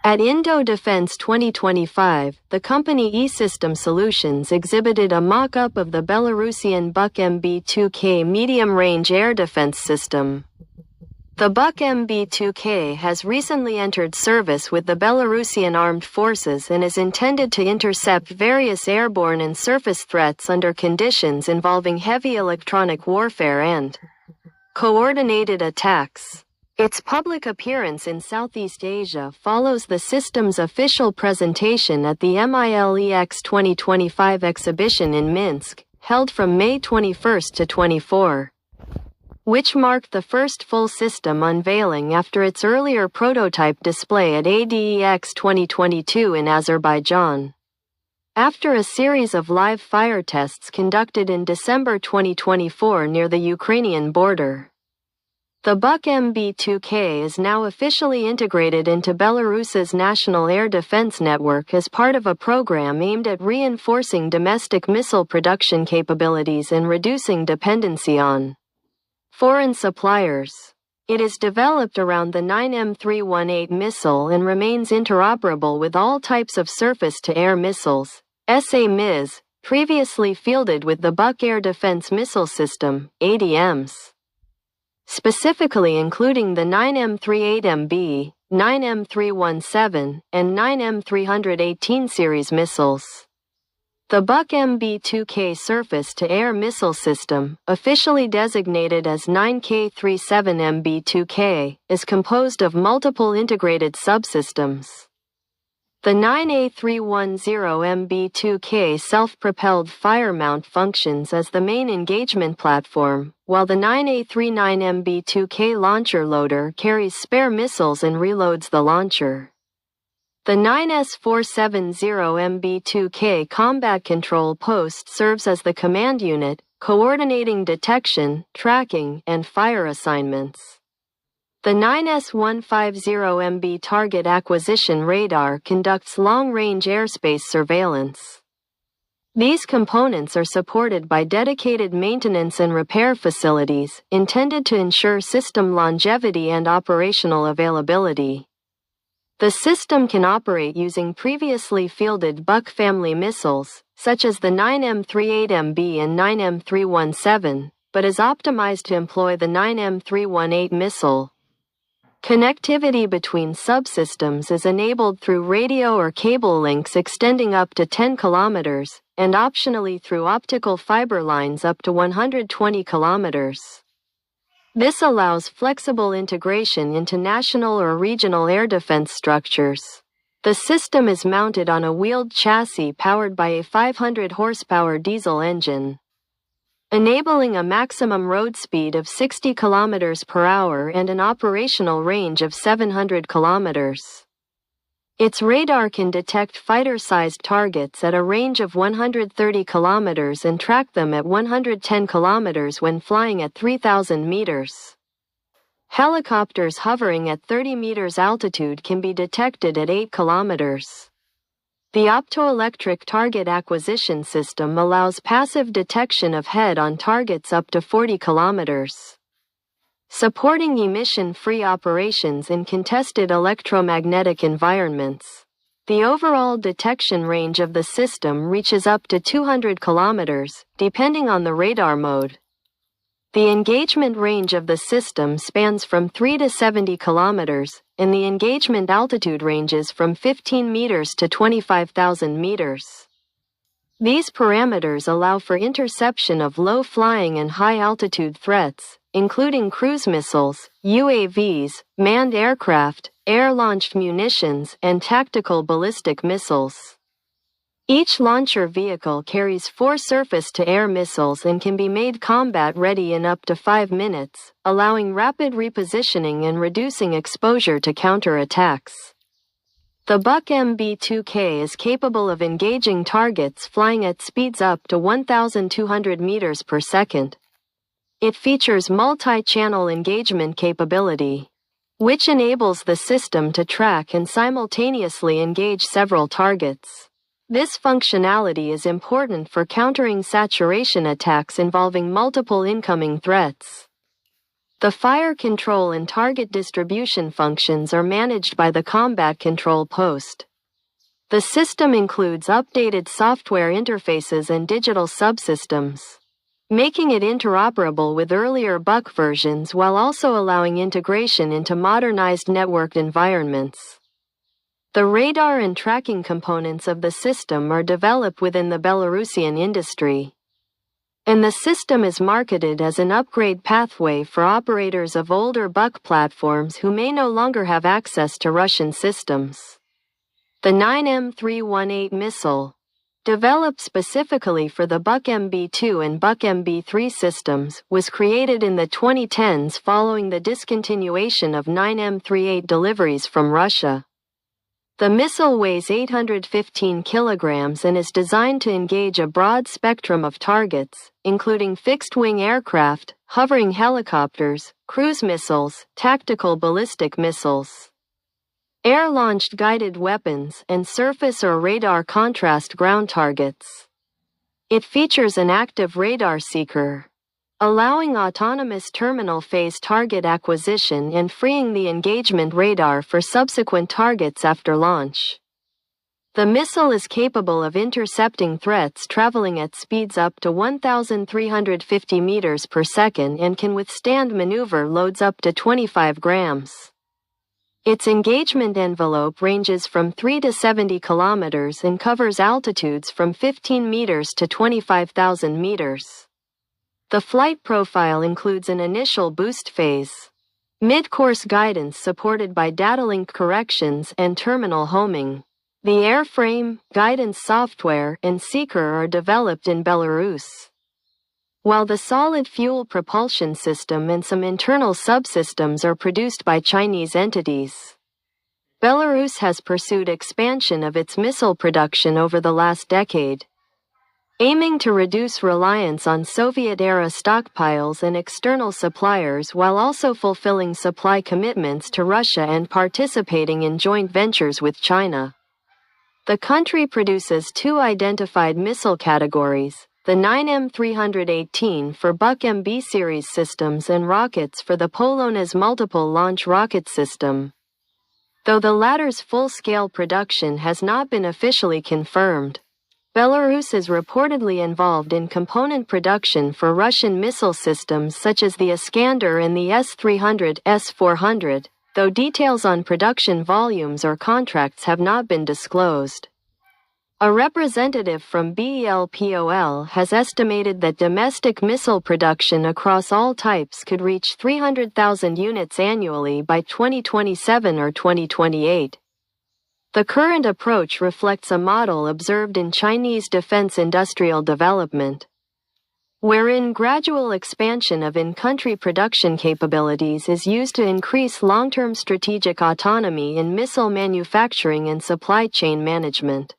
At Indo-Defense 2025, the company E-System Solutions exhibited a mock-up of the Belarusian Buk-MB2K medium-range air defense system. The Buk-MB2K has recently entered service with the Belarusian Armed Forces and is intended to intercept various airborne and surface threats under conditions involving heavy electronic warfare and coordinated attacks. Its public appearance in Southeast Asia follows the system's official presentation at the MILEX 2025 exhibition in Minsk, held from May 21 to 24, which marked the first full system unveiling after its earlier prototype display at ADEX 2022 in Azerbaijan. After a series of live fire tests conducted in December 2024 near the Ukrainian border, the Buk-MB2K is now officially integrated into Belarus's national air defense network as part of a program aimed at reinforcing domestic missile production capabilities and reducing dependency on foreign suppliers. It is developed around the 9M318 missile and remains interoperable with all types of surface-to-air missiles, SA-MIS, previously fielded with the Buk Air Defense Missile System, ADMs. Specifically including the 9M38MB, 9M317, and 9M318 series missiles. The Buk-MB2K surface-to-air missile system, officially designated as 9K37MB2K, is composed of multiple integrated subsystems. The 9A310MB2K self-propelled fire mount functions as the main engagement platform, while the 9A39MB2K launcher loader carries spare missiles and reloads the launcher. The 9S470MB2K combat control post serves as the command unit, coordinating detection, tracking, and fire assignments. The 9S150MB target acquisition radar conducts long-range airspace surveillance. These components are supported by dedicated maintenance and repair facilities, intended to ensure system longevity and operational availability. The system can operate using previously fielded Buk family missiles, such as the 9M38MB and 9M317, but is optimized to employ the 9M318 missile. Connectivity between subsystems is enabled through radio or cable links extending up to 10 kilometers, and optionally through optical fiber lines up to 120 kilometers. This allows flexible integration into national or regional air defense structures. The system is mounted on a wheeled chassis powered by a 500 horsepower diesel engine, enabling a maximum road speed of 60 km per hour and an operational range of 700 km. Its radar can detect fighter-sized targets at a range of 130 km and track them at 110 km when flying at 3,000 meters. Helicopters hovering at 30 meters altitude can be detected at 8 km. The optoelectric target acquisition system allows passive detection of head-on targets up to 40 kilometers, supporting emission-free operations in contested electromagnetic environments. The overall detection range of the system reaches up to 200 kilometers, depending on the radar mode. The engagement range of the system spans from 3 to 70 kilometers, and the engagement altitude ranges from 15 meters to 25,000 meters. These parameters allow for interception of low-flying and high-altitude threats, including cruise missiles, UAVs, manned aircraft, air-launched munitions, and tactical ballistic missiles. Each launcher vehicle carries 4 surface-to-air missiles and can be made combat-ready in up to 5 minutes, allowing rapid repositioning and reducing exposure to counterattacks. The Buk-MB2K is capable of engaging targets flying at speeds up to 1,200 meters per second. It features multi-channel engagement capability, which enables the system to track and simultaneously engage several targets. This functionality is important for countering saturation attacks involving multiple incoming threats. The fire control and target distribution functions are managed by the Combat Control Post. The system includes updated software interfaces and digital subsystems, making it interoperable with earlier Buk versions while also allowing integration into modernized networked environments. The radar and tracking components of the system are developed within the Belarusian industry, and the system is marketed as an upgrade pathway for operators of older Buk platforms who may no longer have access to Russian systems. The 9M318 missile, developed specifically for the Buk-MB2 and Buk-MB3 systems, was created in the 2010s following the discontinuation of 9M38 deliveries from Russia. The missile weighs 815 kilograms and is designed to engage a broad spectrum of targets, including fixed-wing aircraft, hovering helicopters, cruise missiles, tactical ballistic missiles, air-launched guided weapons, and surface or radar contrast ground targets. It features an active radar seeker, allowing autonomous terminal phase target acquisition and freeing the engagement radar for subsequent targets after launch. The missile is capable of intercepting threats traveling at speeds up to 1,350 meters per second and can withstand maneuver loads up to 25 grams. Its engagement envelope ranges from 3 to 70 kilometers and covers altitudes from 15 meters to 25,000 meters. The flight profile includes an initial boost phase, mid-course guidance supported by data link corrections and terminal homing. The airframe, guidance software, and seeker are developed in Belarus, while the solid fuel propulsion system and some internal subsystems are produced by Chinese entities. Belarus has pursued expansion of its missile production over the last decade, aiming to reduce reliance on Soviet-era stockpiles and external suppliers while also fulfilling supply commitments to Russia and participating in joint ventures with China. The country produces two identified missile categories: the 9M318 for Buk-MB series systems and rockets for the Polonez multiple launch rocket system, though the latter's full-scale production has not been officially confirmed. Belarus is reportedly involved in component production for Russian missile systems such as the Iskander and the S-300, S-400, though details on production volumes or contracts have not been disclosed. A representative from BELPOL has estimated that domestic missile production across all types could reach 300,000 units annually by 2027 or 2028. The current approach reflects a model observed in Chinese defense industrial development, wherein gradual expansion of in-country production capabilities is used to increase long-term strategic autonomy in missile manufacturing and supply chain management.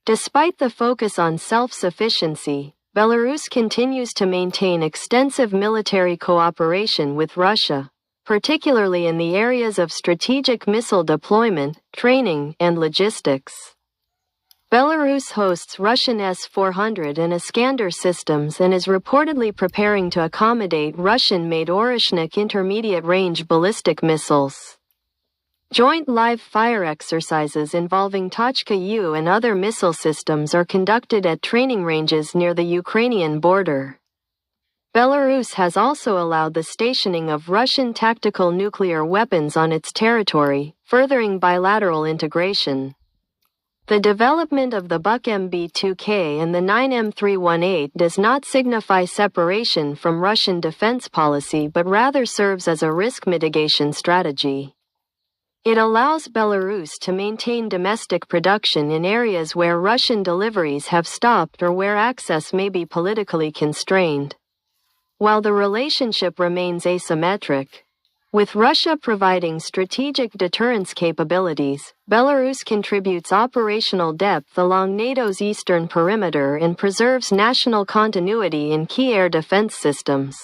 Despite the focus on self-sufficiency, Belarus continues to maintain extensive military cooperation with Russia, particularly in the areas of strategic missile deployment, training, and logistics. Belarus hosts Russian S-400 and Iskander systems and is reportedly preparing to accommodate Russian-made Oreshnik intermediate-range ballistic missiles. Joint live-fire exercises involving Tochka-U and other missile systems are conducted at training ranges near the Ukrainian border. Belarus has also allowed the stationing of Russian tactical nuclear weapons on its territory, furthering bilateral integration. The development of the Buk-MB2K and the 9M318 does not signify separation from Russian defense policy but rather serves as a risk mitigation strategy. It allows Belarus to maintain domestic production in areas where Russian deliveries have stopped or where access may be politically constrained. While the relationship remains asymmetric, with Russia providing strategic deterrence capabilities, Belarus contributes operational depth along NATO's eastern perimeter and preserves national continuity in key air defense systems.